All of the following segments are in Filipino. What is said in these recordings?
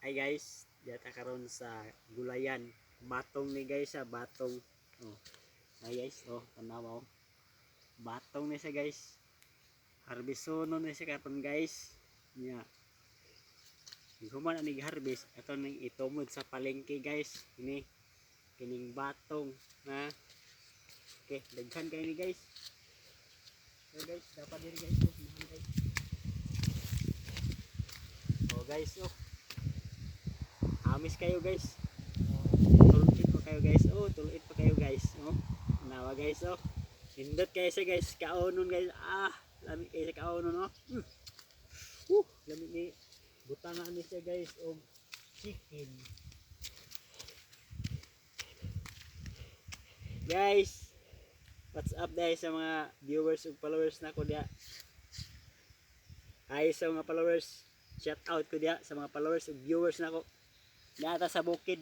Ay guys, data karon sa gulayan. Batong ni guys sa batong. Oh. Ay guys, oh, tanaw. Batong ni siya guys. Harbisono ni siya karon guys. Nya. Human ani harvest, ato ning itumod sa palengke guys. Ini kining batong, ha. Okay, daghan kayo ni guys. So guys, dapat diri guys, oh, nahan guys. Oh guys, oh. Amis kayo guys. Tuluit pa kayo guys. Oh, tuluit pa kayo guys. Oh. Nawa guys, oh. Hindot kayo siya guys. Kaonon guys. Ah, lamig kayo sa kaonon, oh. Lamig ni butangan ni siya guys. Oh, chicken. Guys, what's up guys sa mga viewers ug followers na ko diya. Ay sa mga followers, shout out ko diya sa mga followers ug viewers na ko. Data sa bukid.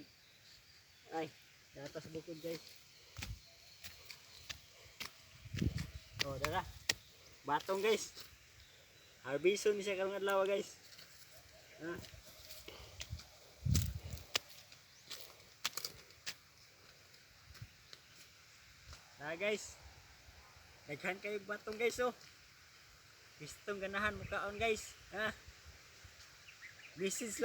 Ay, data sa bukid guys. Oh, dara. Batong guys. Harbison ni siya karong adlaw guys. Ha? Nah guys. Daghan kayo batong guys oh. Gustong ganahan mukaon guys. Ha? Message